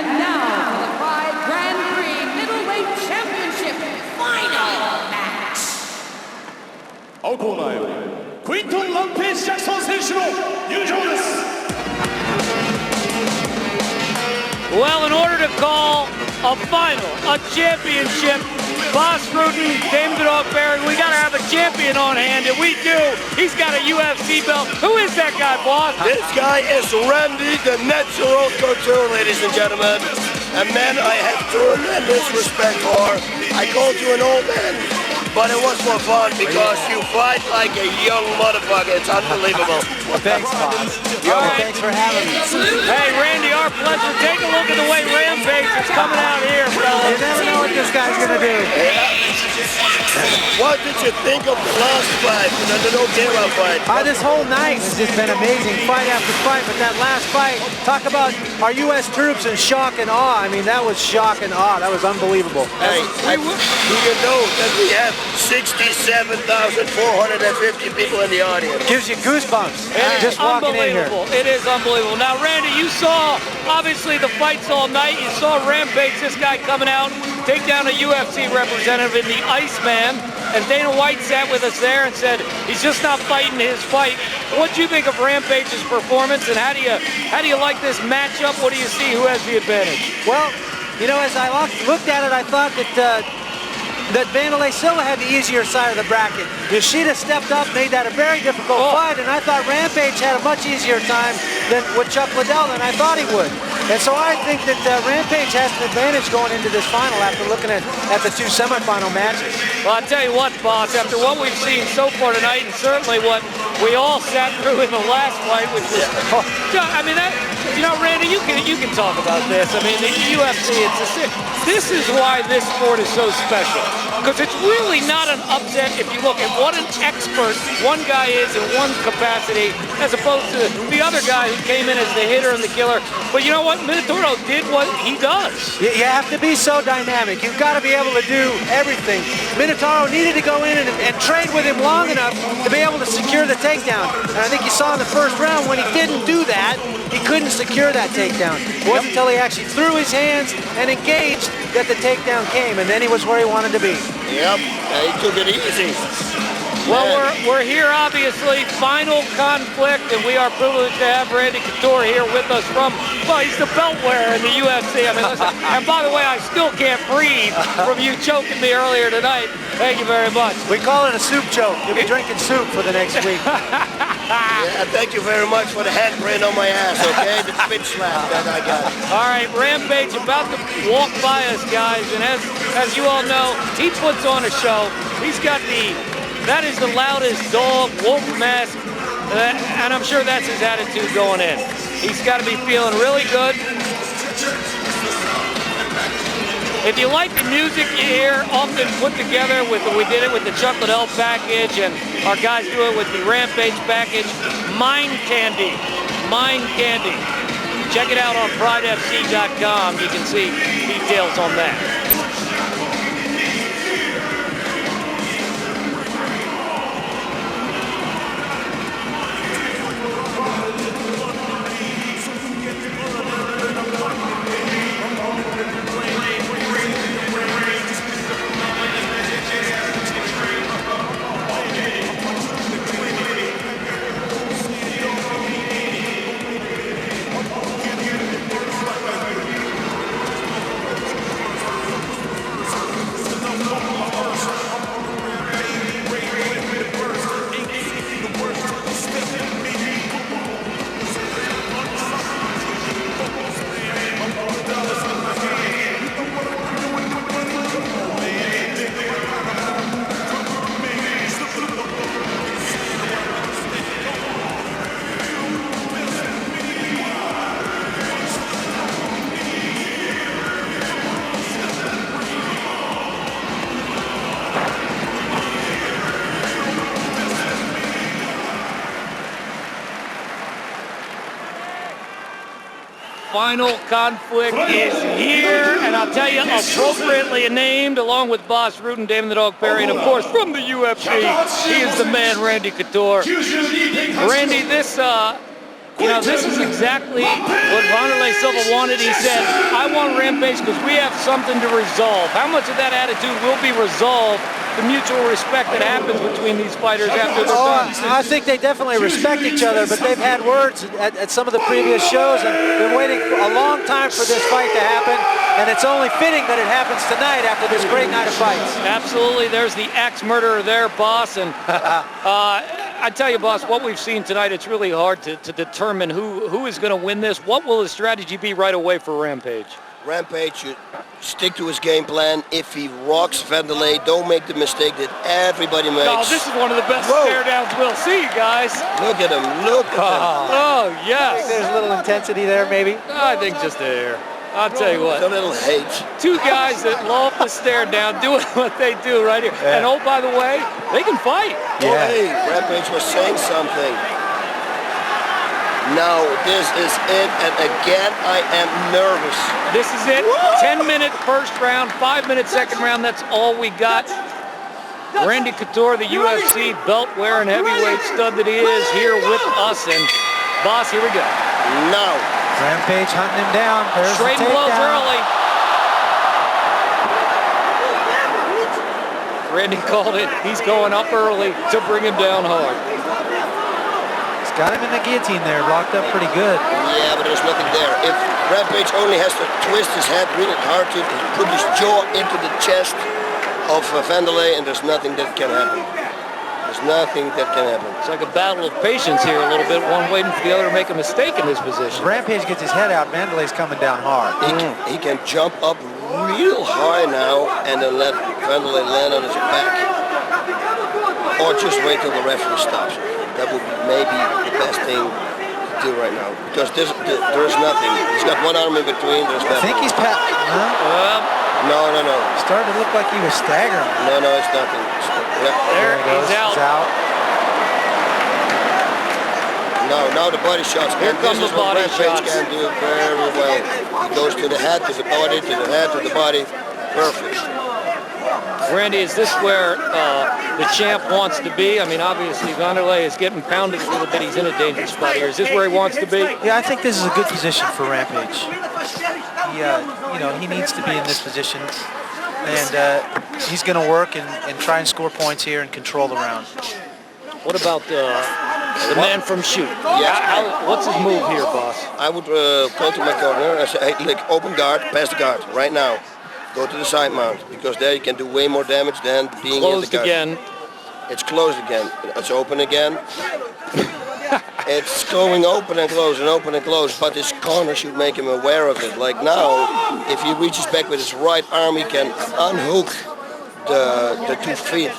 And now for the Pride Grand Prix Middleweight Championship Final Match. 코너에 퀸턴 잭슨 선수로 유저です. Well, in order to call a final, a championship, Vskwintun, Dame the Dog Barry, we got to have a champion on hand, and we do. He's got a UFC belt. Who is that guy, boss? This guy is Randy the Natural Couture, ladies and gentlemen. A man I have tremendous respect for. I called you an old man, but it was for fun because you fight like a young motherfucker. It's unbelievable. Well, thanks, boss. Thanks for having me. Hey, Randy, our pleasure. Take a look at the way Rampage is coming out here, fellas. You never know what this guy's going to do. What did you think of the last fight, the no-Gera fight? This whole night has just been amazing, fight after fight. But that last fight, talk about our U.S. troops in shock and awe. I mean, that was shock and awe. That was unbelievable. Hey, do you know that we have 67,450 people in the audience? Gives you goosebumps just walking in here. It is unbelievable. Now, Randy, you saw, obviously, the fights all night. You saw Rampage, this guy coming out, take down a UFC representative in the Iceman. And Dana White sat with us there and said he's just not fighting his fight. What do you think of Rampage's performance, and how do you like this matchup? What do you see? Who has the advantage? Well, you know, as I looked at it, I thought that Vanderlei Silva had the easier side of the bracket. Yoshida stepped up, made that a very difficult fight, and I thought Rampage had a much easier time than with Chuck Liddell than I thought he would. And so I think that Rampage has an advantage going into this final after looking at the two semifinal matches. Well, I'll tell you what, boss, after what we've seen so far tonight, and certainly what we all sat through in the last fight, which was, I mean, that, you know, Randy, you can talk about this. I mean, the UFC, this is why this sport is so special. Because it's really not an upset if you look at what an expert one guy is in one capacity as opposed to the other guy who came in as the hitter and the killer. But you know what? Minotauro did what he does. You have to be so dynamic. You've got to be able to do everything. Minotauro needed to go in and trade with him long enough to be able to secure the takedown. And I think you saw in the first round when he didn't do that, he couldn't secure that takedown. It wasn't until he actually threw his hands and engaged that the takedown came, and then he was where he wanted to be. Yep, he took it easy. Well, we're here, obviously, final conflict, and we are privileged to have Randy Couture here with us from, well, he's the belt wearer in the UFC. I mean, listen, and by the way, I still can't breathe from you choking me earlier tonight. Thank you very much. We call it a soup choke. You'll be drinking soup for the next week. Yeah, thank you very much for the handprint on my ass, okay? The bitch slap that I got. All right, Rampage about to walk by us, guys, and as you all know, he puts on a show. He's got that is the loudest dog, wolf mask, and I'm sure that's his attitude going in. He's got to be feeling really good. If you like the music you hear, often put together we did it with the Chuck Liddell package, and our guys do it with the Rampage package. Mind Candy. Check it out on PrideFC.com. You can see details on that. Final conflict is here, and I'll tell you, appropriately named, along with Boss Root and Damon the Dog Perry, and of course from the UFC, he is the man, Randy Couture. Randy, this You know, this is exactly what Vanderlei Silva wanted. He said, I want Rampage because we have something to resolve. How much of that attitude will be resolved? The mutual respect that happens between these fighters after they're done. I think they definitely respect each other, but they've had words at some of the previous shows and been waiting a long time for this fight to happen, and it's only fitting that it happens tonight after this great night of fights. Absolutely. There's the axe murderer there, boss. And I tell you, boss, what we've seen tonight, it's really hard to determine who is going to win this. What will the strategy be right away for Rampage? Rampage should stick to his game plan. If he rocks Vanderlei, don't make the mistake that everybody makes. Oh, this is one of the best stare downs we'll see, guys. Look at him, look at him. Oh, yes. There's a little intensity there, maybe. I think just a hair. I'll tell you what. A little hate. Two guys that love to stare down, doing what they do right here. Yeah. And oh, by the way, they can fight. Yeah. Oh, hey, Rampage was saying something. Now, this is it, and again, I am nervous. This is it. 10-minute first round, 5-minute second round. That's all we got. Randy Couture, the UFC belt-wearing heavyweight stud that he is, here with us. And, boss, here we go. Now. Rampage hunting him down. There's straight and blows early. Randy called it. He's going up early to bring him down hard. Got him in the guillotine there, locked up pretty good. Yeah, but there's nothing there. If Rampage only has to twist his head really hard to put his jaw into the chest of Vanderlei, and there's nothing that can happen. There's nothing that can happen. It's like a battle of patience here a little bit, one waiting for the other to make a mistake in this position. Rampage gets his head out, Vanderlei's coming down hard. He can jump up real high now and then let Vanderlei land on his back. Or just wait till the referee stops. That would be maybe the best thing to do right now, because there's nothing. He's got one arm in between. There's nothing. I think he's No. Started to look like he was staggering. No, it's nothing. There he's out. Now the body shots. Here comes the body shots. Can do very well. He goes to the head, to the body, to the head, to the body. Perfect. Randy, is this where the champ wants to be? I mean, obviously, Vanderlei is getting pounded a little bit. He's in a dangerous spot here. Is this where he wants to be? Yeah, I think this is a good position for Rampage. He needs to be in this position, and he's going to work and try and score points here and control the round. What about the man from Shoot? Yeah. What's his move here, boss? I would call to my corner and say, hey, look, open guard, pass the guard, right now. Go to the side mount, because there you can do way more damage than being closed in the guard. Again. It's closed again. It's open again. It's going open and close, but his corner should make him aware of it. Like now, if he reaches back with his right arm, he can unhook the 2 feet.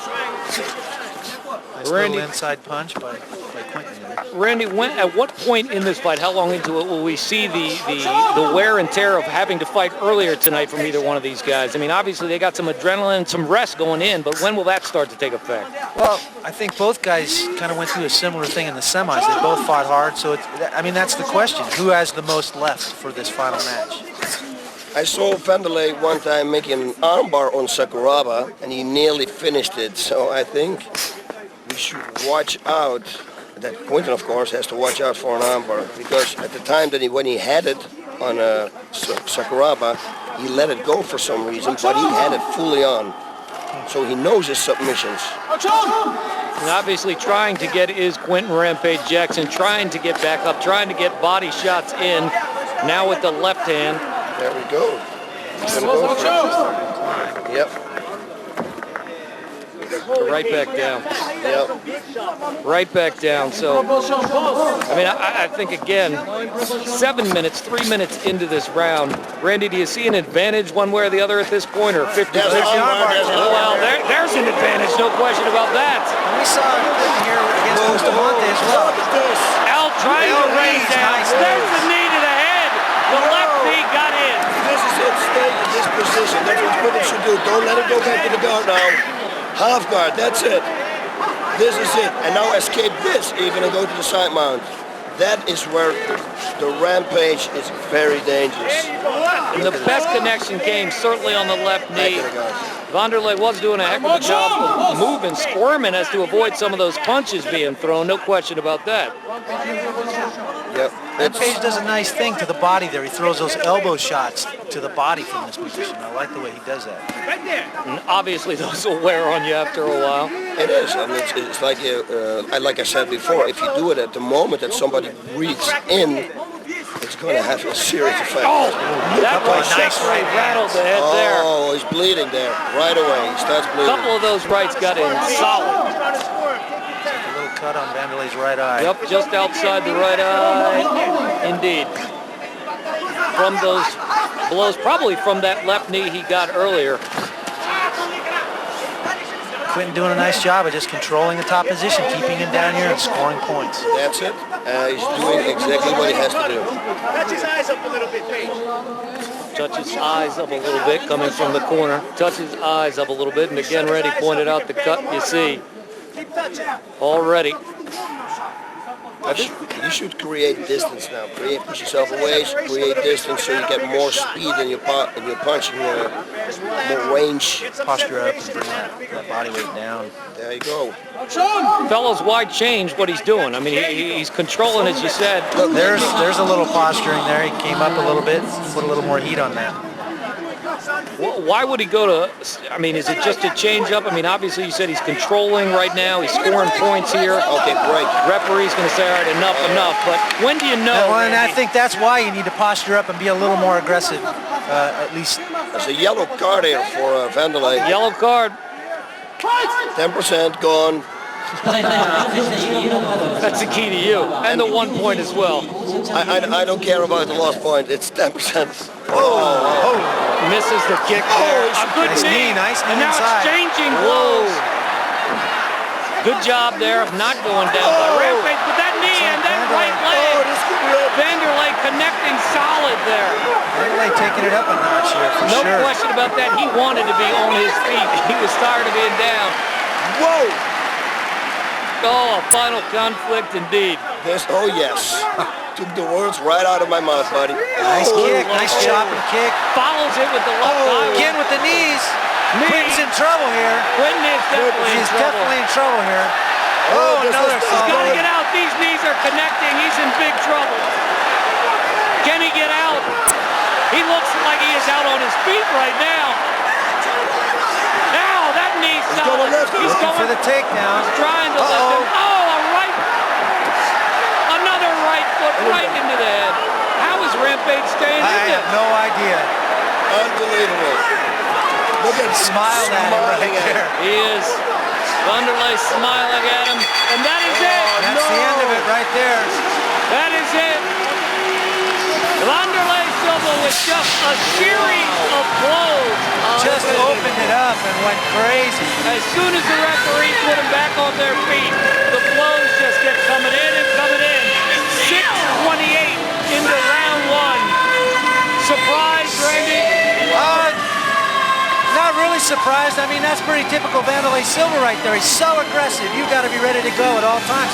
Nice little inside punch by Quentin. Randy, at what point in this fight, how long into it will we see the wear and tear of having to fight earlier tonight from either one of these guys? I mean, obviously they got some adrenaline, some rest going in, but when will that start to take effect? Well, I think both guys kind of went through a similar thing in the semis. They both fought hard, so that's the question. Who has the most left for this final match? I saw Vanderlei one time making an armbar on Sakuraba, and he nearly finished it. So I think we should watch out. That Quentin, of course, has to watch out for an armbar, because at the time when he had it on Sakuraba, he let it go for some reason, but he had it fully on. So he knows his submissions. And obviously trying to get is Quentin Rampage Jackson, trying to get back up, trying to get body shots in. Now with the left hand. There we go. He's gonna go for it. Yep. Right back down. Yep. Right back down. So, I mean, I think, again, 7 minutes, 3 minutes into this round. Randy, do you see an advantage one way or the other at this point, or 50-50? Well, there's an advantage, no question about that. And we saw it here against Bustamante as well. Al trying to raise down. There's the knee to the head. The left knee got in. This is it. Stay in this position. That's what Quentin should do. Don't let it go back to the guard now. Half guard, that's it. This is it. And now escape this. You're going to go to the side mount. That is where the Rampage is very dangerous. And the best connection came certainly on the left knee. Vanderlei was doing a heck of a job of moving, squirming as to avoid some of those punches being thrown. No question about that. Yep. Rampage does a nice thing to the body there. He throws those elbow shots to the body from this position. I like the way he does that. And obviously, those will wear on you after a while. It is. I mean, it's like like I said before, if you do it at the moment that somebody breathes in, it's going to have a serious effect. Oh, that right definitely rattled the head there. Oh, he's bleeding there right away. He starts A bleeding. couple of those rights got in solid. A little cut on Vanderlei's right eye. Yep, just outside the right eye. Indeed. From those blows, probably from that left knee he got earlier. Quinton doing a nice job of just controlling the top position, keeping him down here and scoring points. That's it. He's doing exactly what he has to do. Touch his eyes up a little bit, Paige. Touch his eyes up a little bit coming from the corner. Touch his eyes up a little bit. And again, Randy pointed out the cut you see already. You should create distance now. Push yourself away, create distance so you get more speed in your punching, more range. Posture up and bring that body weight down. There you go. Fellows, why change what he's doing? I mean, he's controlling, as you said. Look, there's a little posturing there. He came up a little bit, put a little more heat on that. Why would he go to, I mean, is it just a change up? I mean, obviously you said he's controlling right now. He's scoring points here. Okay, great. Referee's going to say, all right, enough. But when do you know? Well, and I think that's why you need to posture up and be a little more aggressive, at least. There's a yellow card here for Vanderlei. Yellow card. 10% gone. That's the key to you. And the 1 point as well. I don't care about the lost point. It's 10%. Misses the kick there. A good Nice knee, nice knee And now inside. exchanging blows. Good job there of not going down by Rampage. But that knee and that right leg. Vanderlei connecting solid there. Vanderlei taking it up a notch here for No sure. question about that. He wanted to be on his feet. He was tired of being down. Whoa! Oh, a final conflict indeed. Oh yes. Took the words right out of my mouth, buddy. Nice kick, nice chopping kick. Follows it with the left eye. Again with the knees. Quinton's in trouble here. Quinton is definitely He's definitely in trouble here. Oh, another He's got to solid. get out. These knees are connecting. He's in big trouble. Can he get out? He looks like he is out on his feet right now. Now that knee's solid. He's Looking for the takedown. trying to lift him. Oh, a right. Another right foot right into the head. How is Rampage staying in I this? have no idea. Unbelievable. Look at Smiled at him right there. He is. Vanderlei smiling at him. And that is it. That's the end of it right there. That is it. Vanderlei Silva with just a series of blows. Just opened it up and went crazy. As soon as the referees put them back on their feet, the blows just kept coming in and coming in. 6:28 into round one. Surprise, Randy? Not really surprised. I mean, that's pretty typical Vanderlei Silva right there. He's so aggressive. You've got to be ready to go at all times.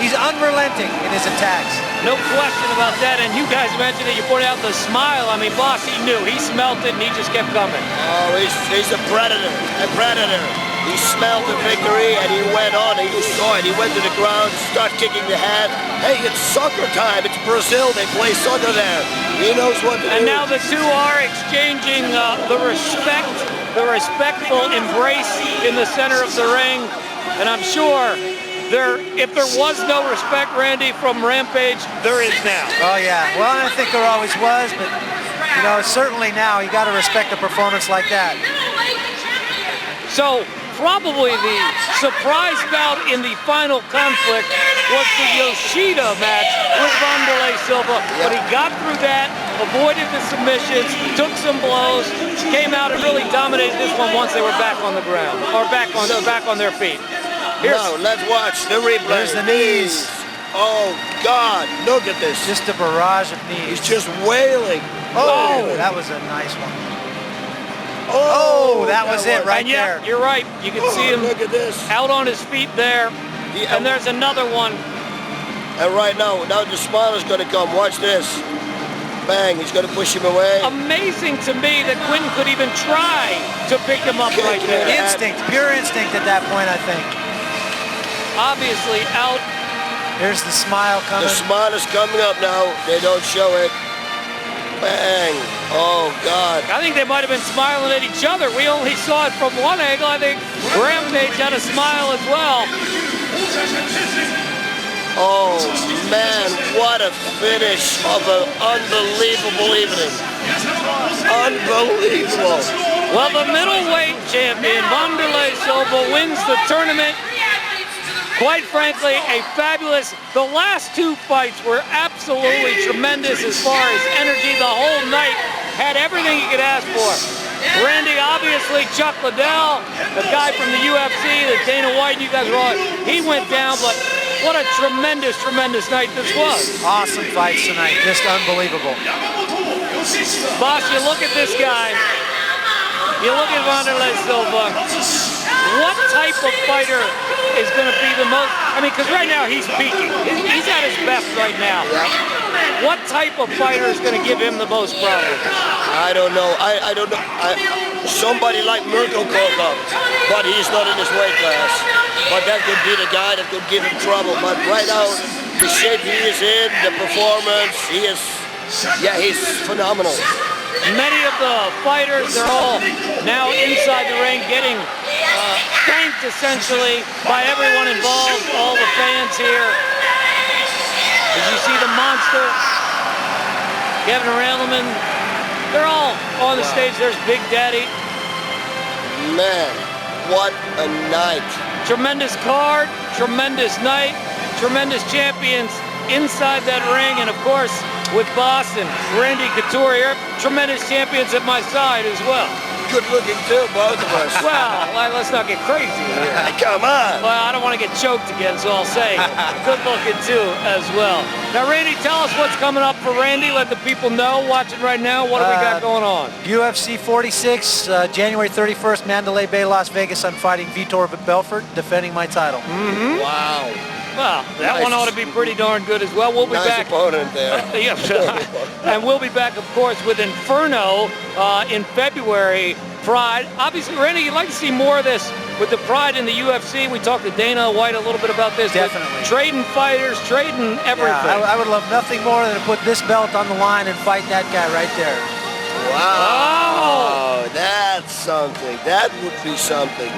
He's unrelenting in his attacks. No question about that. And you guys mentioned it. You pointed out the smile. I mean, boss, he knew. He smelt it, and he just kept coming. Oh, he's a predator. A predator. He smelled the victory, and he went on. And you saw it. He went to the ground, started kicking the head. Hey, it's soccer time. It's Brazil. They play soccer there. He knows what to do. And now the two are exchanging the respectful embrace in the center of the ring. And I'm sure if there was no respect, Randy, from Rampage, there is now. Oh, yeah. Well, I think there always was, but, you know, certainly now you got to respect a performance like that. So probably the surprise bout in the final conflict was the Yoshida match with Vanderlei Silva. But he got through that, avoided the submissions, took some blows, came out and really dominated this one once they were back on the ground, or back on their feet. Now, let's watch the replay. There's the knees. Oh, God, look at this. Just a barrage of knees. He's just wailing. Oh, that was a nice one. Oh, that was it right And yeah, there. you're right. You can see him Look at this. out on his feet there. And there's another one. And right now the smile is going to come. Watch this. bang, he's going to push him away. Amazing to me that Quinton could even try to pick him up right there. Instinct, pure instinct at that point, I think. Obviously out. Here's the smile coming. The smile is coming up now. They don't show it. Bang. Oh, God. I think they might have been smiling at each other. We only saw it from one angle. I think Rampage had a smile as well. Oh, man, what a finish of an unbelievable evening. Unbelievable. Well, the middleweight champion, Vanderlei Silva, wins the tournament. Quite frankly, a fabulous. The last two fights were absolutely tremendous as far as energy. The whole night had everything you could ask for. Randy, obviously, Chuck Liddell, the guy from the UFC, the Dana White, you guys were all, he went down, but what a tremendous, tremendous night this was. Awesome fights tonight, just unbelievable. Boss, you look at this guy, you look at Vanderlei Silva, what type of fighter is going to be the most, I mean, because right now he's peaking. He's at his best right now. What type of fighter is going to give him the most problems? I don't know. I don't know. Somebody like Mirko called up, but he's not in his weight class. But that could be the guy that could give him trouble. But right now, the shape he is in, the performance, he's phenomenal. Many of the fighters, they're all now inside the ring getting thanked essentially by everyone involved, all the fans here. As you see the monster, Kevin Randleman, they're all on the stage. There's Big Daddy. Man, what a night. Tremendous card, tremendous night, tremendous champions inside that ring, and of course, with Boston, Randy Couture here, tremendous champions at my side as well. Good looking too, both of us. Well, let's not get crazy here. Come on. Well, I don't want to get choked again, so I'll say good looking too as well. Now, Randy, tell us what's coming up for Randy. Let the people know watching right now. What do we got going on? UFC 46, January 31st, Mandalay Bay, Las Vegas. I'm fighting Vitor Belfort, defending my title. Wow. Well, that Nice. one ought to be pretty darn good as well. We'll be Nice back. opponent there. Yes, and we'll be back, of course, with Inferno in February. Pride. Obviously, Randy, you'd like to see more of this with the Pride in the UFC. We talked to Dana White a little bit about this. Definitely. Trading fighters, trading everything. Yeah, I would love nothing more than to put this belt on the line and fight that guy right there. Wow. Oh, that's something. That would be something.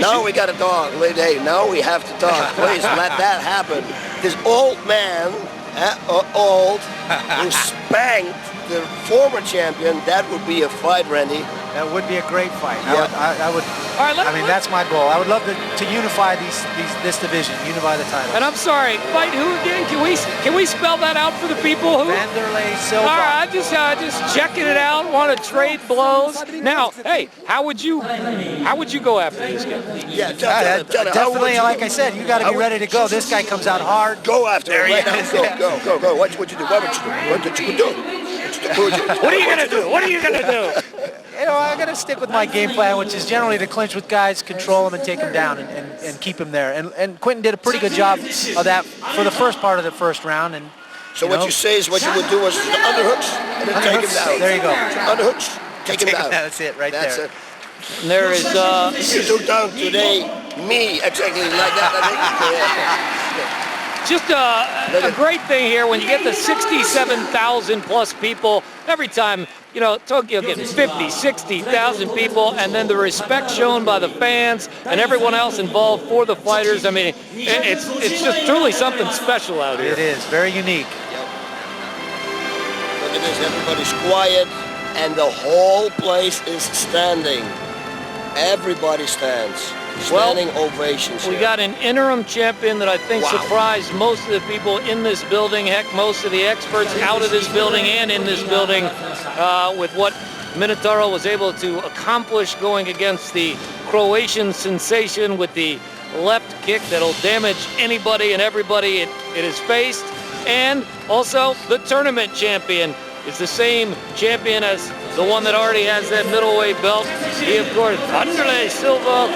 Now we got to talk. Hey, now we have to talk. Please let that happen. This old man, who spanked the former champion, that would be a fight, Randy. That would be a great fight. Yeah. I would. All right, I mean, that's my goal. I would love to unify this division, unify the title. And I'm sorry, fight who again? Can we spell that out for the people? Who? Vanderlei Silva. All right, just checking it out. Want to trade blows? Now, hey, how would you go after these guys? Yeah, tell him. Definitely, like I said, you got to be ready to go. This guy comes out hard. Go after him right now. Go. What you do? What you do? What are you gonna do? What are you gonna do? You know, I'm going to stick with my game plan, which is generally to clinch with guys, control them, and take them down and keep them there. And Quinton did a pretty good job of that for the first part of the first round. And So what you say is what you would do was the underhooks and then take him down. There you go. Underhooks, take him down. That's it, right That's there. it. And there is You took down today me exactly like that. I think. just a great thing here when you get the 67,000 plus people every time. You know, Tokyo getting 50, 60,000 people, and then the respect shown by the fans and everyone else involved for the fighters. I mean, it's just truly something special out here. It is very unique. Look at this, everybody's quiet, and the whole place is standing. Everybody stands. Standing ovations We here. got an interim champion that I think surprised most of the people in this building. Heck, most of the experts out of this building and in this building with what Minotauro was able to accomplish going against the Croatian sensation with the left kick that'll damage anybody and everybody it has faced. And also the tournament champion is the same champion as the one that already has that middleweight belt. He, of course, Vanderlei Silva,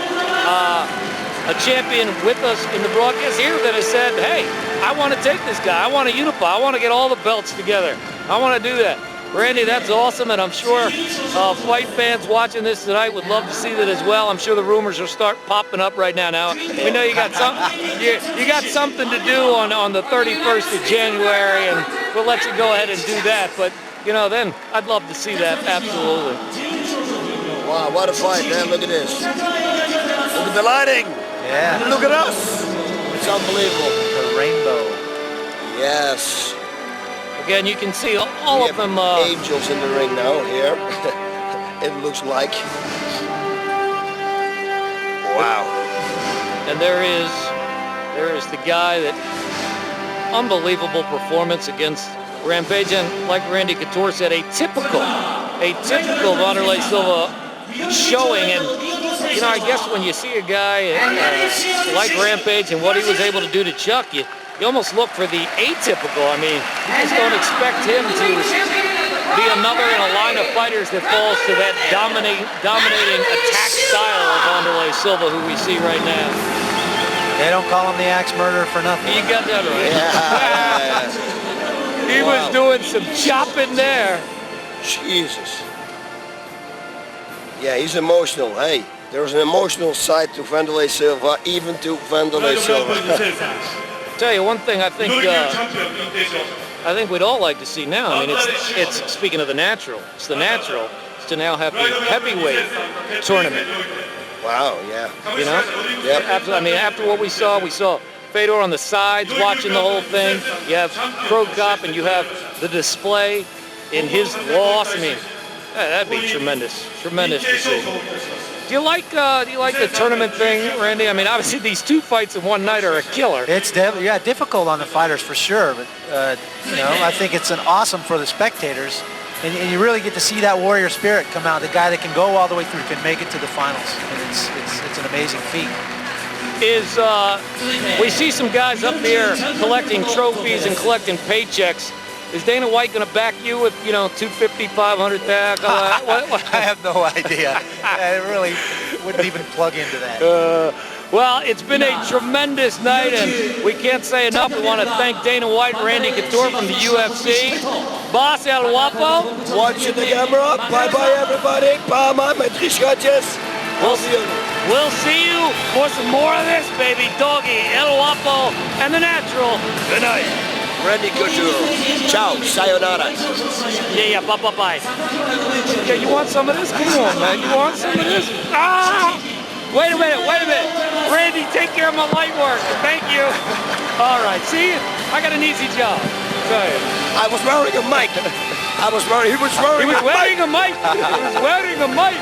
a champion with us in the broadcast here that has said, hey, I want to take this guy. I want to unify. I want to get all the belts together. I want to do that. Randy, that's awesome, and I'm sure fight fans watching this tonight would love to see that as well. I'm sure the rumors will start popping up right now. Now we know you got you got something to do on the 31st of January, and we'll let you go ahead and do that. But you know, then I'd love to see that absolutely. Wow, what a fight, man! Look at this. Look at the lighting. Yeah. Look at us. It's unbelievable. The rainbow. Yes. Again, you can see all of them. Angels in the ring now here. It looks like. Wow. And there is the guy that unbelievable performance against Rampage, and like Randy Couture said, a typical Vanderlei Silva showing. And you know, I guess when you see a guy like Rampage and what he was able to do to Chuck, you almost look for the atypical. I mean, you just don't expect him to be another in a line of fighters that falls to that dominating attack style of Vanderlei Silva, who we see right now. They don't call him the Axe Murderer for nothing. You got that right. Yeah. He was doing some chopping there. Jesus. Yeah, he's emotional. Hey, there's an emotional side to Vanderlei Silva, even to Vanderlei Silva. Tell you one thing, I think we'd all like to see now. I mean, it's speaking of the natural. It's the natural. It's to now have the heavyweight tournament. Wow, yeah. You know? Yep. I mean, after what we saw Fedor on the sides watching the whole thing. You have Pro Cop and you have the display in his loss. I mean, that'd be tremendous to see. Do you like the tournament thing, Randy? I mean, obviously these two fights in one night are a killer. It's difficult on the fighters for sure, but you know, I think it's awesome for the spectators, and you really get to see that warrior spirit come out. The guy that can go all the way through can make it to the finals, and it's an amazing feat. We see some guys up there collecting trophies and collecting paychecks. Is Dana White going to back you with, you know, 250, 500 tag? I have no idea. I really wouldn't even plug into that. Well, it's been a tremendous night, and we can't say enough. We want to thank Dana White and Randy Couture from the UFC. Boss El Guapo. Watching the camera. Bye-bye, everybody. Palma, met drie schatjes. We'll see you for some more of this, baby. Doggy, El Guapo, and the Natural. Good night. Randy Couture. Ciao. Sayonara. Yeah, bye-bye. Yeah, you want some of this? Come on, man. You want some of this? Ah! Wait a minute. Randy, take care of my light work. Thank you. All right, see? I got an easy job. Go ahead. I was wearing a mic. He was wearing a mic. He was wearing a mic.